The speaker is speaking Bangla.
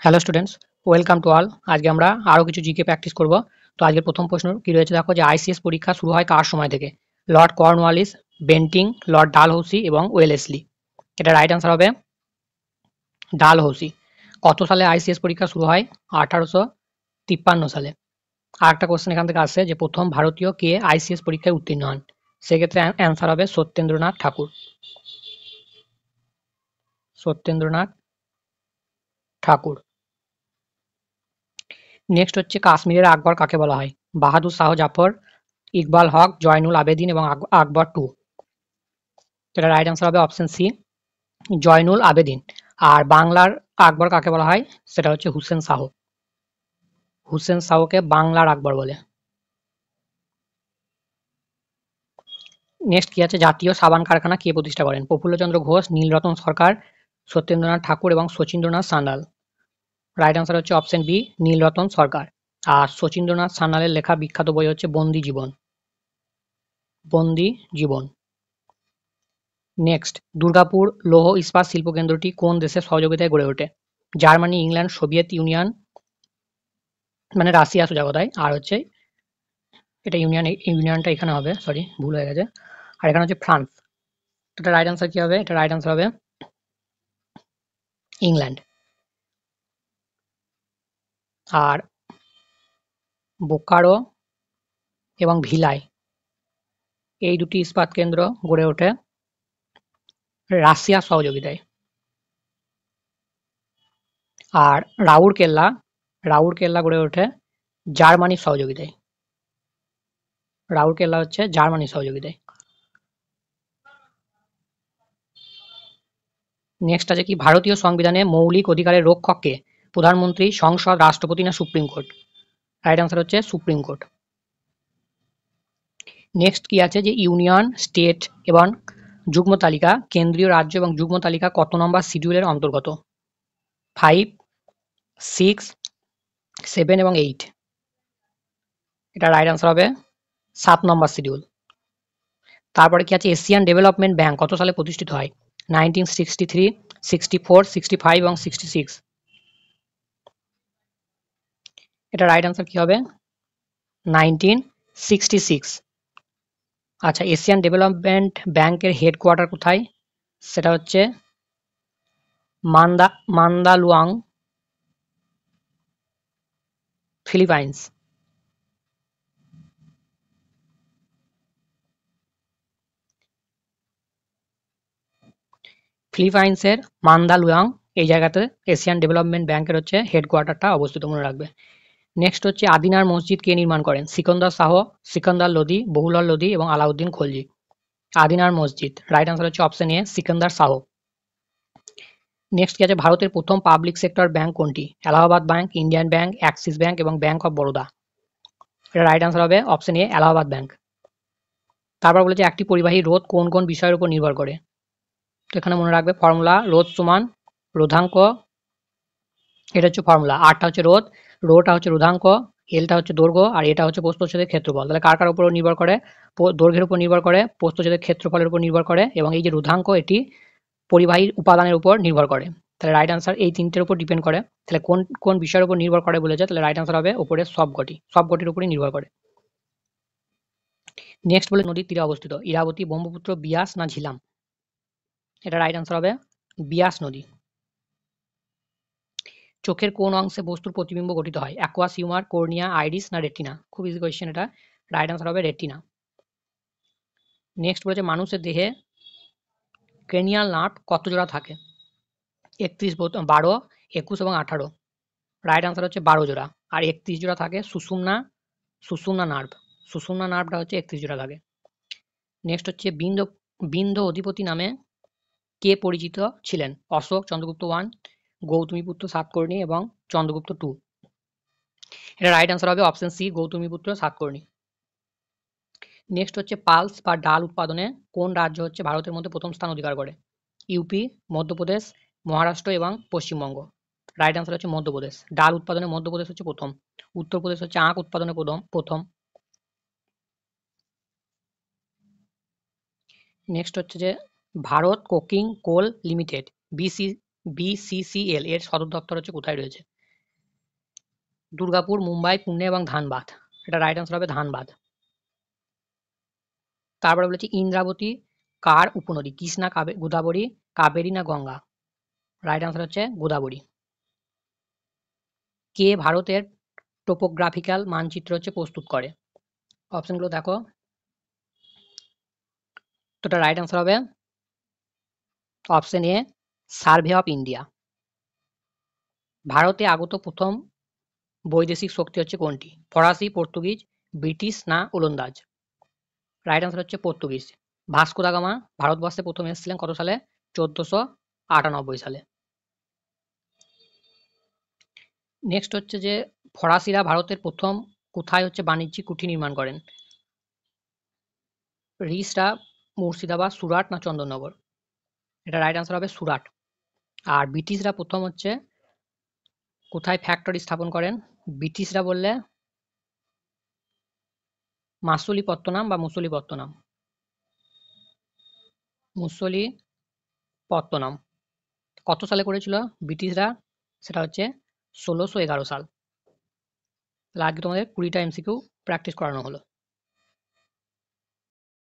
Hello students, welcome to all. আজকে আমরা আরও কিছু জিকে প্র্যাকটিস করব। তো আজকের প্রথম প্রশ্ন কি রয়েছে দেখো, যে আইসিএস পরীক্ষা শুরু হয় কার সময় থেকে? Lord Cornwallis, Bentinck, Lord Dalhousie এবং ওয়েলেসলি। এটা রাইট অ্যান্সার হবে ডালহৌসি। কত সালে আইসিএস পরীক্ষা শুরু হয়? 1853 সালে। আর একটা কোশ্চেন এখান থেকে আসছে যে প্রথম ভারতীয় কে আইসিএস পরীক্ষায় উত্তীর্ণ হন? সেক্ষেত্রে অ্যান্সার হবে সত্যেন্দ্রনাথ ঠাকুর। সত্যেন্দ্রনাথ ঠাকুর। নেক্সট হচ্ছে কাশ্মীরের আকবর কাকে বলা হয়? বাহাদুর শাহ জাফর, ইকবাল হক, জয়নুল আবেদিন এবং আকবর টু। এটা রাইট অ্যান্সার হবে অপশন সি, জয়নুল আবেদিন। আর বাংলার আকবর কাকে বলা হয়? সেটা হচ্ছে হুসেন শাহ। হুসেন শাহকে বাংলার আকবর বলে। নেক্সট কি আছে, জাতীয় সাবান কারখানা কে প্রতিষ্ঠা করেন? প্রফুল্লচন্দ্র ঘোষ, নীলরতন সরকার, সত্যেন্দ্রনাথ ঠাকুর এবং শচীন্দ্রনাথ সান্যাল। রাইট অ্যান্সার হচ্ছে অপশন বি, নীলরতন সরকার। আর শচীন্দ্রনাথ সান্যালের লেখা বিখ্যাত বই হচ্ছে বন্দি জীবন। বন্দি জীবন। নেক্সট, দুর্গাপুর লৌহ ইস্পাত শিল্প কেন্দ্রটি কোন দেশের সহযোগিতায় গড়ে ওঠে? জার্মানি, ইংল্যান্ড, সোভিয়েত ইউনিয়ন, মানে রাশিয়া সোজা কথায়, আর হচ্ছে এটা ইউনিয়নটা এখানে হবে, সরি ভুল হয়ে গেছে। আর এখানে হচ্ছে ফ্রান্স। এটা রাইট অ্যান্সার কি হবে? এটা রাইট অ্যান্সার হবে ইংল্যান্ড। আর বোকারো এবং ভিলাই, এই দুটি ইস্পাত কেন্দ্র গড়ে ওঠে রাশিয়ার সহযোগিতায়। আর রাউরকেল্লা গড়ে ওঠে জার্মানির সহযোগিতায়। রাউরকেল্লা হচ্ছে জার্মানির সহযোগিতায়। নেক্সট আছে কি, ভারতীয় সংবিধানে মৌলিক অধিকারের রক্ষক কে? প্রধানমন্ত্রী, সংসদ, রাষ্ট্রপতি না সুপ্রিম কোর্ট? রাইট অ্যান্সার হচ্ছে সুপ্রিম কোর্ট। নেক্সট কি আছে, যে ইউনিয়ন, স্টেট এবং যুগ্ম তালিকা, কেন্দ্রীয়, রাজ্য এবং যুগ্ম তালিকা কত নম্বর শিডিউলের অন্তর্গত? 5, 6, 7 এবং 8। এটা রাইট অ্যান্সার হবে 7 নম্বর শিডিউল। তারপরে কি আছে, এশিয়ান ডেভেলপমেন্ট ব্যাংক কত সালে প্রতিষ্ঠিত হয়? 1963, 64, 65 এবং 66। এটা রাইট অ্যান্সার কি হবে? 1966। আচ্ছা, এশিয়ান ডেভেলপমেন্ট ব্যাংকের হেডকোয়ার্টার কোথায়? সেটা হচ্ছে মান্দালুয়াং, ফিলিপাইন্স। ফিলিপাইন্সের মান্দালুয়াং এই জায়গাতে এশিয়ান ডেভেলপমেন্ট ব্যাংকের হচ্ছে হেডকোয়ার্টারটা অবস্থিত, মনে রাখবে। নেক্সট হচ্ছে আদিনার মসজিদ কে নির্মাণ করেন? সিকন্দর শাহ, সিকন্দর লোদি, বহুলল লোদি এবং আলাউদ্দিন খলজি। আদিনার মসজিদ, রাইট অ্যান্সার হচ্ছে option A, Sikandar Shah. Next কি আছে, ভারতের প্রথম পাবলিক সেক্টর ব্যাংক কোনটি? Allahabad bank, Indian bank, Axis bank এবং ব্যাংক অফ বরোদা। এটা রাইট অ্যান্সার হবে অপশন এ, এলাহাবাদ ব্যাংক। তারপর বলেছে একটি পরিবাহী রোধ কোন কোন বিষয়ের উপর নির্ভর করে? তো এখানে মনে রাখবে ফর্মুলা, রোধ সমান রোধাঙ্ক, এটা হচ্ছে ফর্মুলা। আরটা হচ্ছে রোধ, রোটা হচ্ছে রোধাঙ্ক, এলটা হচ্ছে দৈর্ঘ্য, আর এটা হচ্ছে প্রস্থচ্ছেদের ক্ষেত্রফল। তাহলে কার কার উপর নির্ভর করে? দৈর্ঘ্যের উপর নির্ভর করে, প্রস্থচ্ছেদের ক্ষেত্রফলের উপর নির্ভর করে, এবং এই যে রোধাঙ্ক এটি পরিবাহী উপাদানের উপর নির্ভর করে। তাহলে রাইট আনসার এই তিনটের উপর ডিপেন্ড করে। তাহলে কোন কোন বিষয়ের উপর নির্ভর করে বলেছে? তাহলে রাইট আনসার হবে উপরে সবকটির উপরই নির্ভর করে। নেক্সট বলে নদীর তীরে অবস্থিত ইরাবতী, ব্রহ্মপুত্র, বিয়াস না ঝিলাম? এটা রাইট আনসার হবে বিয়াস নদী। চোখের কোন অংশে বস্তুর প্রতিবিম্ব গঠিত হয়? অ্যাকুয়াস হিউমার, কর্নিয়া, আইরিস না রেটিনা? খুব ইজি কোয়েশ্চেন এটা, রাইট আনসার হবে রেটিনা। নেক্সট বলেছে মানুষের দেহে ক্রেনিয়াল নার্ভ কত জোড়া থাকে? 31, 12, 21 এবং 18। রাইট আনসার হচ্ছে 12 জোড়া। আর 31 জোড়া থাকে সুষুম্না নার্ভ। সুষুম্না নার্ভটা হচ্ছে 31 জোড়া থাকে। নেক্সট হচ্ছে বিন্ধ্য অধিপতি নামে কে পরিচিত ছিলেন? অশোক, চন্দ্রগুপ্ত 1, গৌতমীপুত্র সাতকর্ণী এবং চন্দ্রগুপ্ত 2। এটা রাইট আনসার হবে option C, Gautamiputra Satakarni. Next হচ্ছে পালস বা ডাল উৎপাদনে কোন রাজ্য হচ্ছে ভারতের মধ্যে প্রথম স্থান অধিকার করে? ইউপি, মধ্যপ্রদেশ, মহারাষ্ট্র এবং পশ্চিমবঙ্গ। রাইট আনসার হচ্ছে মধ্যপ্রদেশ। ডাল উৎপাদনে মধ্যপ্রদেশ হচ্ছে প্রথম। উত্তরপ্রদেশ হচ্ছে আখ উৎপাদনে প্রথম। নেক্সট হচ্ছে যে ভারত কোকিং কোল লিমিটেড, বিসিসিএল এর সদর দপ্তর হচ্ছে কোথায় রয়েছে? দুর্গাপুর, মুম্বাই, পুনে এবং ধানবাদ। এটা রাইট অ্যান্সার হবে ধানবাদ। তারপরে বলেছি ইন্দ্রাবতী কার উপনদী? কৃষ্ণা, গোদাবরী, কাবেরী না গঙ্গা? রাইট অ্যান্সার হচ্ছে গোদাবরী। কে ভারতের টোপোগ্রাফিক্যাল মানচিত্র হচ্ছে প্রস্তুত করে? অপশনগুলো দেখো। তো এটা রাইট অ্যান্সার হবে option A, survey of India. ভারতে আগত প্রথম বৈদেশিক শক্তি হচ্ছে কোনটি? ফরাসি, পর্তুগিজ, ব্রিটিশ না ওলন্দাজ? রাইট অ্যান্সার হচ্ছে পর্তুগিজ। ভাস্কো দা গামা ভারতবর্ষে প্রথম এসেছিলেন কত সালে? 1498 সালে। নেক্সট হচ্ছে যে ফরাসিরা ভারতের প্রথম কোথায় হচ্ছে বাণিজ্যিক কুঠি নির্মাণ করেন? রিসরা, মুর্শিদাবাদ, সুরাট না চন্দননগর? এটা রাইট অ্যান্সার হবে সুরাট। আর ব্রিটিশরা প্রথম হচ্ছে কোথায় ফ্যাক্টরি স্থাপন করেন? ব্রিটিশরা বললে মাসুলিপত্তনম বা মুসুলিপত্তনম? মুসুলিপত্তনম। কত সালে করেছিল ব্রিটিশরা? সেটা হচ্ছে 1611 সাল। তাহলে আজকে তোমাদের 20টা এমসিকিউ প্র্যাকটিস করানো হলো।